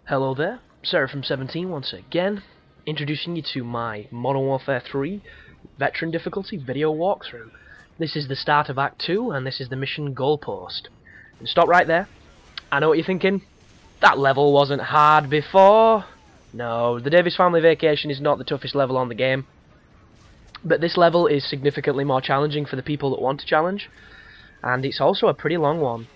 Hello there, Seraphim17 once again, introducing you to my Modern Warfare 3 Veteran Difficulty video walkthrough. This is the start of Act 2, and this is the mission Goalpost. And stop right there. I know what you're thinking. That level wasn't hard before. No, the Davis Family Vacation is not the toughest level on the game. But this level is significantly more challenging for the people that want to challenge. And it's also a pretty long one.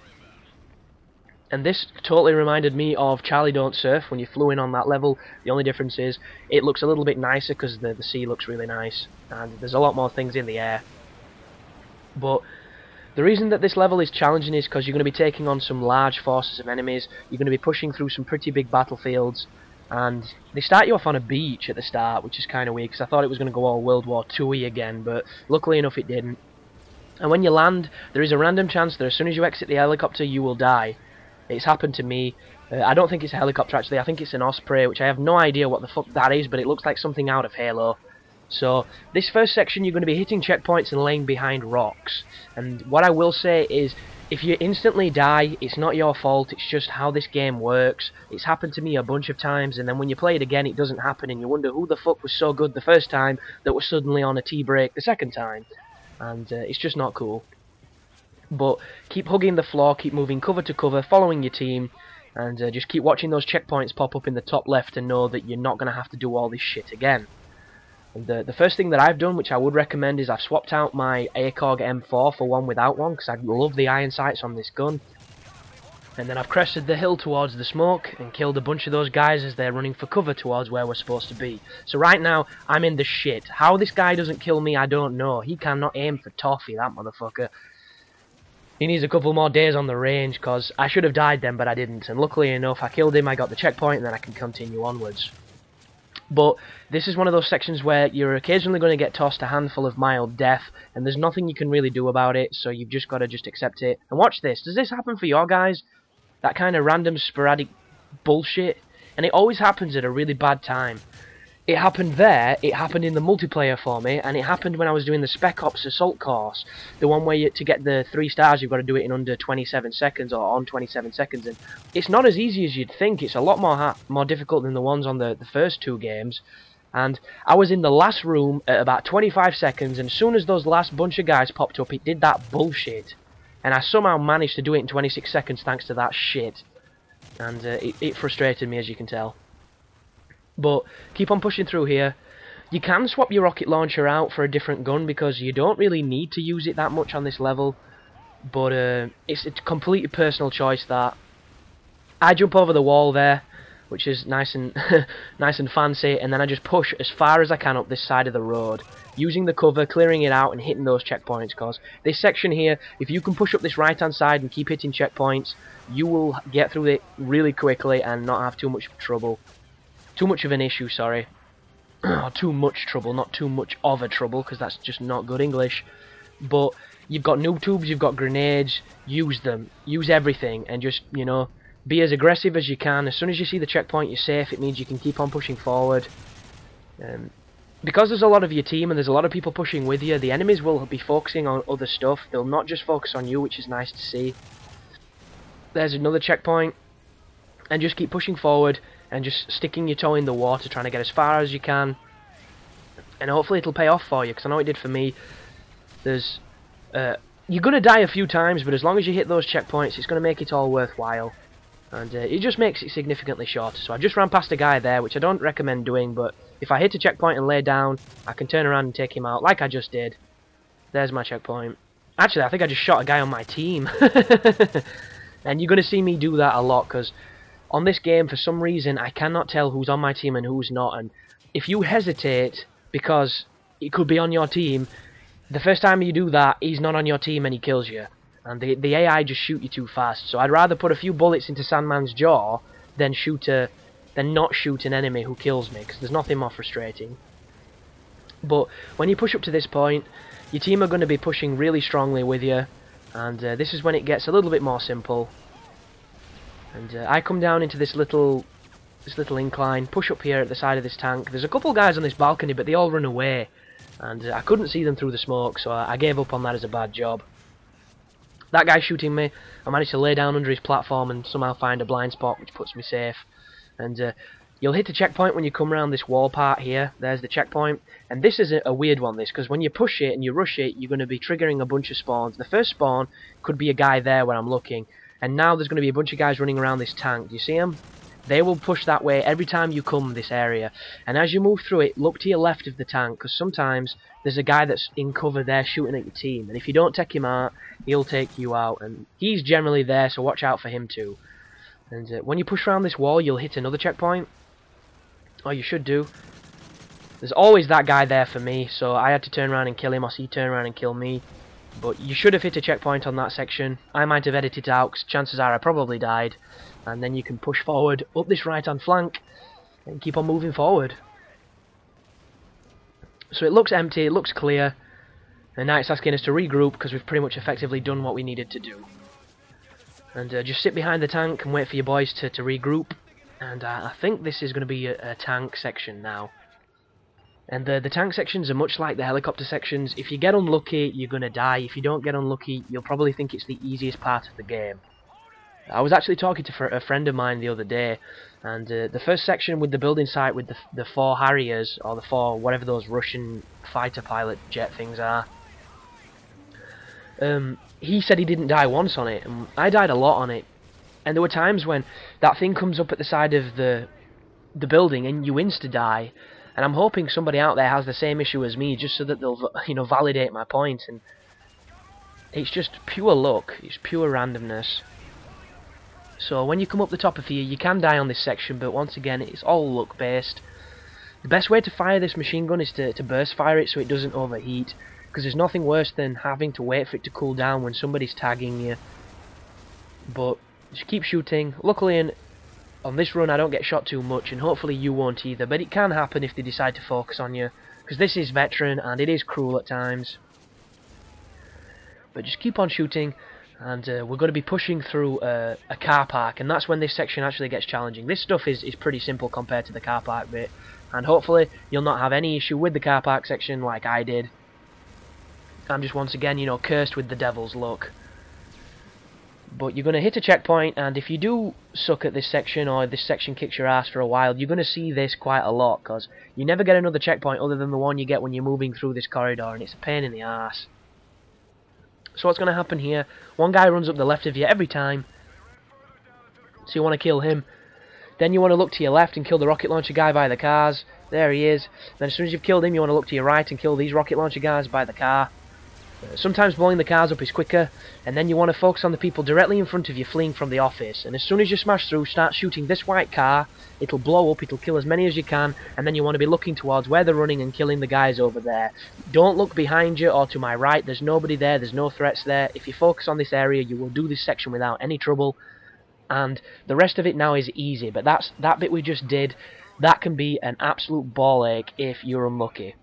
And this totally reminded me of Charlie Don't Surf when you flew in on that level. The only difference is it looks a little bit nicer because the sea looks really nice. And there's a lot more things in the air. But the reason that this level is challenging is because you're going to be taking on some large forces of enemies. You're going to be pushing through some pretty big battlefields. And they start you off on a beach at the start, which is kind of weird because I thought it was going to go all World War II-y again. But luckily enough it didn't. And when you land, there is a random chance that as soon as you exit the helicopter you will die. It's happened to me. I don't think it's a helicopter actually, I think it's an Osprey, which I have no idea what the fuck that is, but it looks like something out of Halo. So, this first section you're going to be hitting checkpoints and laying behind rocks. And what I will say is, if you instantly die, it's not your fault, it's just how this game works. It's happened to me a bunch of times, and then when you play it again it doesn't happen, and you wonder who the fuck was so good the first time that was suddenly on a T-break the second time. And it's just not cool. But keep hugging the floor, keep moving cover to cover, following your team, and just keep watching those checkpoints pop up in the top left and know that you're not going to have to do all this shit again. And the first thing that I've done, which I would recommend, is I've swapped out my ACOG M4 for one without one, because I love the iron sights on this gun. And then I've crested the hill towards the smoke and killed a bunch of those guys as they're running for cover towards where we're supposed to be. So right now, I'm in the shit. How this guy doesn't kill me, I don't know. He cannot aim for toffee, that motherfucker. He needs a couple more days on the range, because I should have died then, but I didn't. And luckily enough, I killed him, I got the checkpoint, and then I can continue onwards. But this is one of those sections where you're occasionally going to get tossed a handful of mild death, and there's nothing you can really do about it, so you've just got to just accept it. And watch this. Does this happen for your guys? That kind of random, sporadic bullshit? And it always happens at a really bad time. It happened there, it happened in the multiplayer for me, and it happened when I was doing the Spec Ops Assault course. The one where to get the 3 stars you've got to do it in under 27 seconds, or on 27 seconds. And it's not as easy as you'd think, it's a lot more difficult than the ones on the first 2 games. And I was in the last room at about 25 seconds, and as soon as those last bunch of guys popped up, it did that bullshit. And I somehow managed to do it in 26 seconds thanks to that shit. And it frustrated me, as you can tell. But keep on pushing through here. You can swap your rocket launcher out for a different gun because you don't really need to use it that much on this level. But it's a completely personal choice that. I jump over the wall there, which is nice and nice and fancy, and then I just push as far as I can up this side of the road, using the cover, clearing it out, and hitting those checkpoints. Because this section here, if you can push up this right hand side and keep hitting checkpoints, you will get through it really quickly and not have too much trouble. Too much of an issue, sorry. Too much trouble, not too much of a trouble, because that's just not good English. But you've got noob tubes, you've got grenades, use them. Use everything, and just, you know, be as aggressive as you can. As soon as you see the checkpoint, you're safe. It means you can keep on pushing forward. Because there's a lot of your team, and there's a lot of people pushing with you, the enemies will be focusing on other stuff. They'll not just focus on you, which is nice to see. There's another checkpoint. And just keep pushing forward and just sticking your toe in the water, trying to get as far as you can, and hopefully it'll pay off for you, because I know it did for me. There's you're gonna die a few times, but as long as you hit those checkpoints, it's gonna make it all worthwhile, and it just makes it significantly shorter. So I just ran past a guy there, which I don't recommend doing, but if I hit a checkpoint and lay down, I can turn around and take him out, like I just did. There's my checkpoint. Actually, I think I just shot a guy on my team. And you're gonna see me do that a lot, because on this game, for some reason, I cannot tell who's on my team and who's not, and if you hesitate, because it could be on your team, the first time you do that, he's not on your team and he kills you. And the AI just shoot you too fast, so I'd rather put a few bullets into Sandman's jaw than not shoot an enemy who kills me, because there's nothing more frustrating. But when you push up to this point, your team are going to be pushing really strongly with you, and this is when it gets a little bit more simple. And I come down into this little incline, push up here at the side of this tank. There's a couple guys on this balcony, but they all run away, and I couldn't see them through the smoke, so I gave up on that as a bad job. That guy shooting me, I managed to lay down under his platform and somehow find a blind spot, which puts me safe. And you'll hit a checkpoint when you come around this wall part here. There's the checkpoint. And this is a weird one, this, because when you push it and you rush it, you're going to be triggering a bunch of spawns. The first spawn could be a guy there where I'm looking. And now there's going to be a bunch of guys running around this tank. Do you see them? They will push that way every time you come this area. And as you move through it, look to your left of the tank, because sometimes there's a guy that's in cover there shooting at your team. And if you don't take him out, he'll take you out. And he's generally there, so watch out for him too. And when you push around this wall, you'll hit another checkpoint. Or you should do. There's always that guy there for me, so I had to turn around and kill him, or he turned around and kill me. But you should have hit a checkpoint on that section. I might have edited it out, because chances are I probably died. And then you can push forward up this right-hand flank and keep on moving forward. So it looks empty, it looks clear, and now it's asking us to regroup because we've pretty much effectively done what we needed to do. And just sit behind the tank and wait for your boys to regroup. And I think this is going to be a tank section now. And the tank sections are much like the helicopter sections. If you get unlucky, you're going to die. If you don't get unlucky, you'll probably think it's the easiest part of the game. I was actually talking to a friend of mine the other day, and the first section with the building site with the 4 Harriers, or the 4 whatever those Russian fighter pilot jet things are, he said he didn't die once on it, and I died a lot on it. And there were times when that thing comes up at the side of the building and you insta-die, and I'm hoping somebody out there has the same issue as me, just so that they'll, you know, validate my point. And it's just pure luck, it's pure randomness. So when you come up the top of here, you can die on this section, but once again, it's all luck based. The best way to fire this machine gun is to burst fire it so it doesn't overheat, because there's nothing worse than having to wait for it to cool down when somebody's tagging you. But just keep shooting. Luckily on this run I don't get shot too much, and hopefully you won't either, but it can happen if they decide to focus on you, because this is veteran and it is cruel at times. But just keep on shooting. And we're going to be pushing through a car park, and that's when this section actually gets challenging. This stuff is pretty simple compared to the car park bit, and hopefully you'll not have any issue with the car park section like I did. I'm just once again, you know, cursed with the devil's luck. But you're going to hit a checkpoint, and if you do suck at this section, or this section kicks your ass for a while, you're going to see this quite a lot, because you never get another checkpoint other than the one you get when you're moving through this corridor, and it's a pain in the ass. So what's going to happen here, one guy runs up the left of you every time, so you want to kill him. Then you want to look to your left and kill the rocket launcher guy by the cars. There he is. Then as soon as you've killed him, you want to look to your right and kill these rocket launcher guys by the car. Sometimes blowing the cars up is quicker, and then you want to focus on the people directly in front of you fleeing from the office. And as soon as you smash through, start shooting this white car. It'll blow up, it'll kill as many as you can, and then you want to be looking towards where they're running and killing the guys over there. Don't look behind you or to my right, there's nobody there, there's no threats there. If you focus on this area, you will do this section without any trouble. And the rest of it now is easy, but that bit we just did, that can be an absolute ball ache if you're unlucky.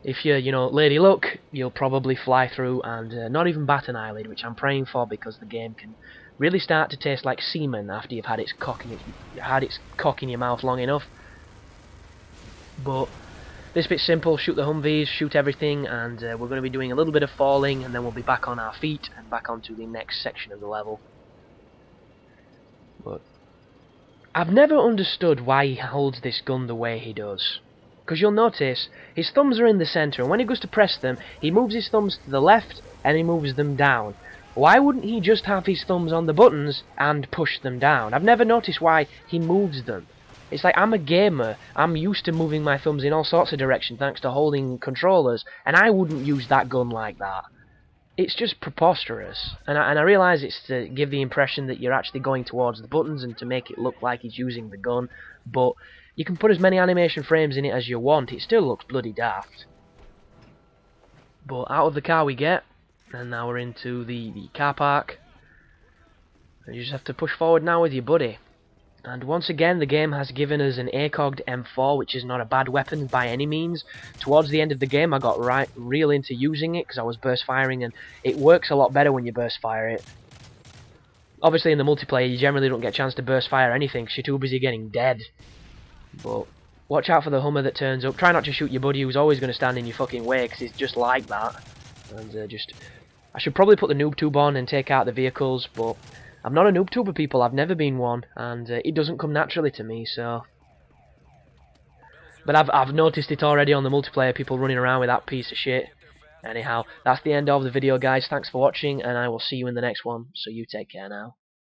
If you're, you know, lady luck, you'll probably fly through and not even bat an eyelid, which I'm praying for, because the game can really start to taste like semen after you've had its cock in your mouth long enough. But this bit's simple: shoot the Humvees, shoot everything, and we're going to be doing a little bit of falling, and then we'll be back on our feet and back onto the next section of the level. But I've never understood why he holds this gun the way he does. Because you'll notice his thumbs are in the centre, and when he goes to press them, he moves his thumbs to the left and he moves them down. Why wouldn't he just have his thumbs on the buttons and push them down? I've never noticed why he moves them. It's like, I'm a gamer, I'm used to moving my thumbs in all sorts of directions thanks to holding controllers, and I wouldn't use that gun like that. It's just preposterous, and I realise it's to give the impression that you're actually going towards the buttons and to make it look like he's using the gun, but you can put as many animation frames in it as you want, it still looks bloody daft. But out of the car we get, and now we're into the car park. And you just have to push forward now with your buddy. And once again, the game has given us an ACOG'd M4, which is not a bad weapon by any means. Towards the end of the game, I got real into using it, because I was burst firing, and it works a lot better when you burst fire it. Obviously in the multiplayer, you generally don't get a chance to burst fire anything, because you're too busy getting dead. But watch out for the Hummer that turns up. Try not to shoot your buddy who's always going to stand in your fucking way, because he's just like that. And I should probably put the noob tube on and take out the vehicles, but I'm not a noobtuber, people. I've never been one, and it doesn't come naturally to me. So, but I've noticed it already on the multiplayer. People running around with that piece of shit. Anyhow, that's the end of the video, guys. Thanks for watching, and I will see you in the next one. So you take care now.